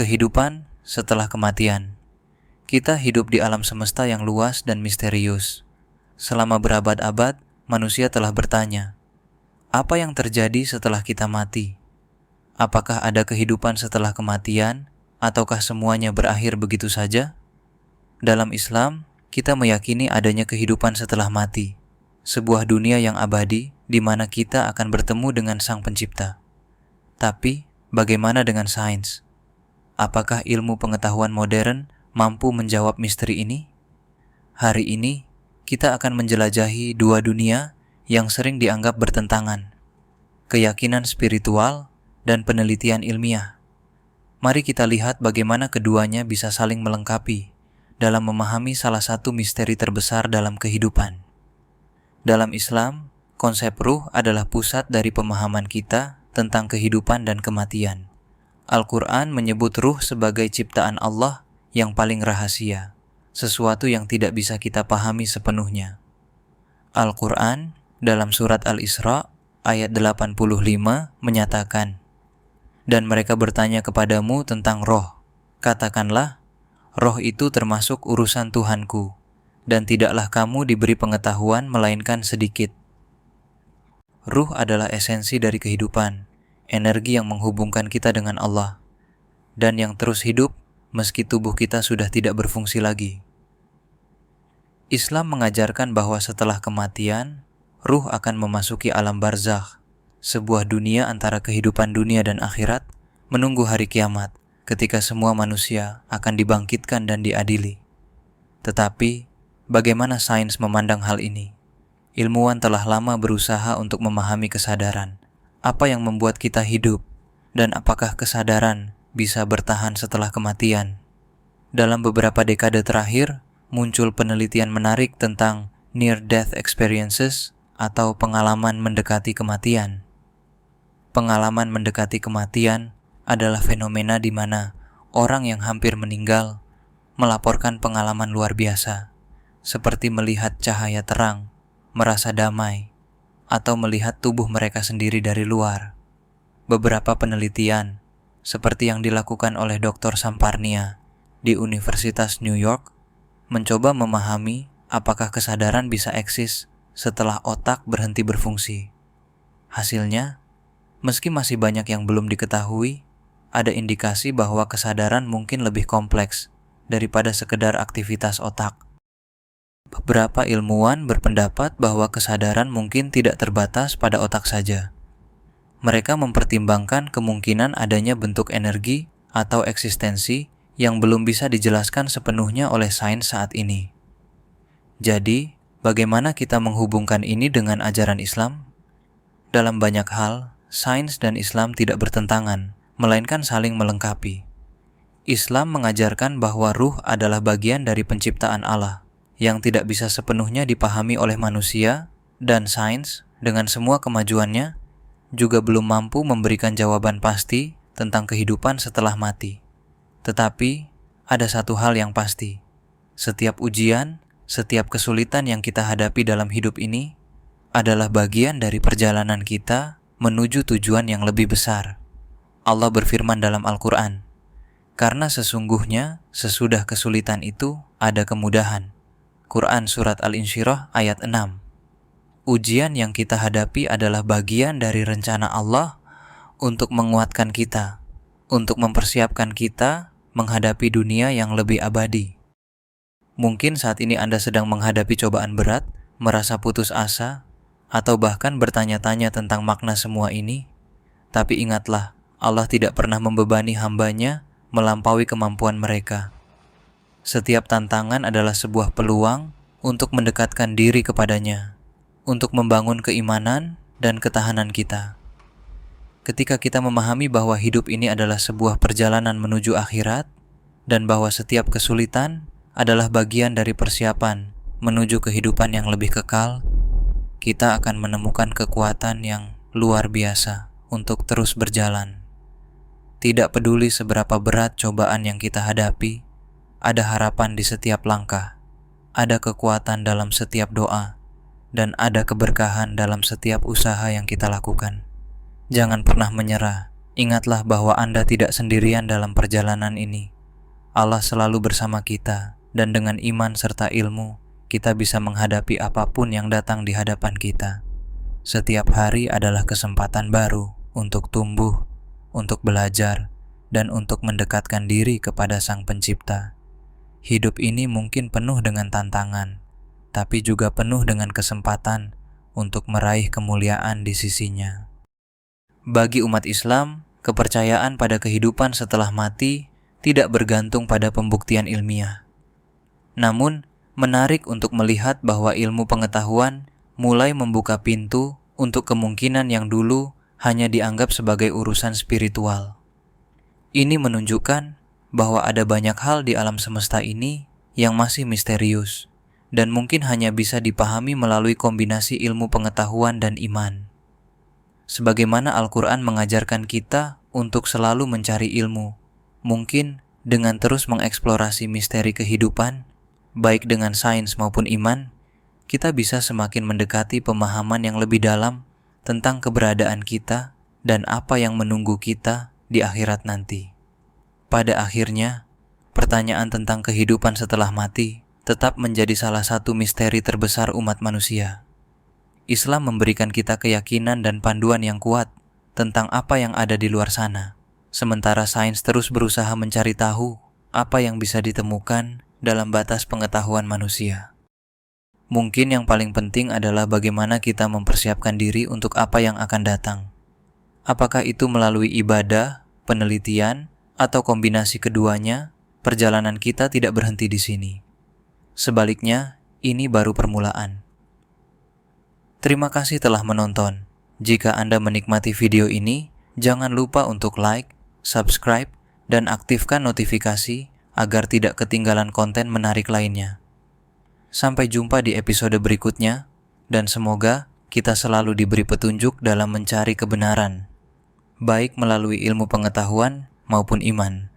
Kehidupan setelah kematian. Kita hidup di alam semesta yang luas dan misterius. Selama berabad-abad, manusia telah bertanya, apa yang terjadi setelah kita mati? Apakah ada kehidupan setelah kematian, ataukah semuanya berakhir begitu saja? Dalam Islam, kita meyakini adanya kehidupan setelah mati, sebuah dunia yang abadi di mana kita akan bertemu dengan Sang Pencipta. Tapi, bagaimana dengan sains? Apakah ilmu pengetahuan modern mampu menjawab misteri ini? Hari ini, kita akan menjelajahi dua dunia yang sering dianggap bertentangan, keyakinan spiritual dan penelitian ilmiah. Mari kita lihat bagaimana keduanya bisa saling melengkapi dalam memahami salah satu misteri terbesar dalam kehidupan. Dalam Islam, konsep ruh adalah pusat dari pemahaman kita tentang kehidupan dan kematian. Al-Quran menyebut ruh sebagai ciptaan Allah yang paling rahasia, sesuatu yang tidak bisa kita pahami sepenuhnya. Al-Quran dalam surat Al-Isra ayat 85 menyatakan, "Dan mereka bertanya kepadamu tentang roh. Katakanlah, roh itu termasuk urusan Tuhanku, dan tidaklah kamu diberi pengetahuan melainkan sedikit." Ruh adalah esensi dari kehidupan, energi yang menghubungkan kita dengan Allah, dan yang terus hidup meski tubuh kita sudah tidak berfungsi lagi. Islam mengajarkan bahwa setelah kematian, ruh akan memasuki alam barzakh, sebuah dunia antara kehidupan dunia dan akhirat, menunggu hari kiamat, ketika semua manusia akan dibangkitkan dan diadili. Tetapi, bagaimana sains memandang hal ini? Ilmuwan telah lama berusaha untuk memahami kesadaran. Apa yang membuat kita hidup, dan apakah kesadaran bisa bertahan setelah kematian? Dalam beberapa dekade terakhir, muncul penelitian menarik tentang near-death experiences atau pengalaman mendekati kematian. Pengalaman mendekati kematian adalah fenomena di mana orang yang hampir meninggal melaporkan pengalaman luar biasa, seperti melihat cahaya terang, merasa damai, atau melihat tubuh mereka sendiri dari luar. Beberapa penelitian, seperti yang dilakukan oleh Dr. Samparnia di Universitas New York, mencoba memahami apakah kesadaran bisa eksis setelah otak berhenti berfungsi. Hasilnya, meski masih banyak yang belum diketahui, ada indikasi bahwa kesadaran mungkin lebih kompleks daripada sekedar aktivitas otak. Beberapa ilmuwan berpendapat bahwa kesadaran mungkin tidak terbatas pada otak saja. Mereka mempertimbangkan kemungkinan adanya bentuk energi atau eksistensi yang belum bisa dijelaskan sepenuhnya oleh sains saat ini. Jadi, bagaimana kita menghubungkan ini dengan ajaran Islam? Dalam banyak hal, sains dan Islam tidak bertentangan, melainkan saling melengkapi. Islam mengajarkan bahwa ruh adalah bagian dari penciptaan Allah, yang tidak bisa sepenuhnya dipahami oleh manusia, dan sains dengan semua kemajuannya juga belum mampu memberikan jawaban pasti tentang kehidupan setelah mati. Tetapi, ada satu hal yang pasti. Setiap ujian, setiap kesulitan yang kita hadapi dalam hidup ini adalah bagian dari perjalanan kita menuju tujuan yang lebih besar. Allah berfirman dalam Al-Quran, "Karena sesungguhnya sesudah kesulitan itu ada kemudahan." Quran Surat Al-Insyirah ayat 6. Ujian yang kita hadapi adalah bagian dari rencana Allah untuk menguatkan kita, untuk mempersiapkan kita menghadapi dunia yang lebih abadi. Mungkin saat ini Anda sedang menghadapi cobaan berat, merasa putus asa, atau bahkan bertanya-tanya tentang makna semua ini. Tapi ingatlah, Allah tidak pernah membebani hamba-Nya melampaui kemampuan mereka. Setiap tantangan adalah sebuah peluang untuk mendekatkan diri kepadanya, untuk membangun keimanan dan ketahanan kita. Ketika kita memahami bahwa hidup ini adalah sebuah perjalanan menuju akhirat, dan bahwa setiap kesulitan adalah bagian dari persiapan menuju kehidupan yang lebih kekal, kita akan menemukan kekuatan yang luar biasa untuk terus berjalan. Tidak peduli seberapa berat cobaan yang kita hadapi, ada harapan di setiap langkah, ada kekuatan dalam setiap doa, dan ada keberkahan dalam setiap usaha yang kita lakukan. Jangan pernah menyerah, Ingatlah bahwa Anda tidak sendirian dalam perjalanan ini. Allah selalu bersama kita, dan dengan iman serta ilmu, kita bisa menghadapi apapun yang datang di hadapan kita. Setiap hari adalah kesempatan baru untuk tumbuh, untuk belajar, dan untuk mendekatkan diri kepada Sang Pencipta. Hidup ini mungkin penuh dengan tantangan, tapi juga penuh dengan kesempatan untuk meraih kemuliaan di sisinya. Bagi umat Islam, kepercayaan pada kehidupan setelah mati tidak bergantung pada pembuktian ilmiah. Namun, menarik untuk melihat bahwa ilmu pengetahuan mulai membuka pintu untuk kemungkinan yang dulu hanya dianggap sebagai urusan spiritual. Ini menunjukkan bahwa ada banyak hal di alam semesta ini yang masih misterius dan mungkin hanya bisa dipahami melalui kombinasi ilmu pengetahuan dan iman. Sebagaimana Al-Quran mengajarkan kita untuk selalu mencari ilmu, mungkin dengan terus mengeksplorasi misteri kehidupan, baik dengan sains maupun iman, kita bisa semakin mendekati pemahaman yang lebih dalam tentang keberadaan kita dan apa yang menunggu kita di akhirat nanti. Pada akhirnya, pertanyaan tentang kehidupan setelah mati tetap menjadi salah satu misteri terbesar umat manusia. Islam memberikan kita keyakinan dan panduan yang kuat tentang apa yang ada di luar sana, sementara sains terus berusaha mencari tahu apa yang bisa ditemukan dalam batas pengetahuan manusia. Mungkin yang paling penting adalah bagaimana kita mempersiapkan diri untuk apa yang akan datang. Apakah itu melalui ibadah, penelitian, atau kombinasi keduanya? Perjalanan kita tidak berhenti di sini. Sebaliknya, ini baru permulaan. Terima kasih telah menonton. Jika Anda menikmati video ini, jangan lupa untuk like, subscribe, dan aktifkan notifikasi agar tidak ketinggalan konten menarik lainnya. Sampai jumpa di episode berikutnya, dan semoga kita selalu diberi petunjuk dalam mencari kebenaran, baik melalui ilmu pengetahuan maupun iman.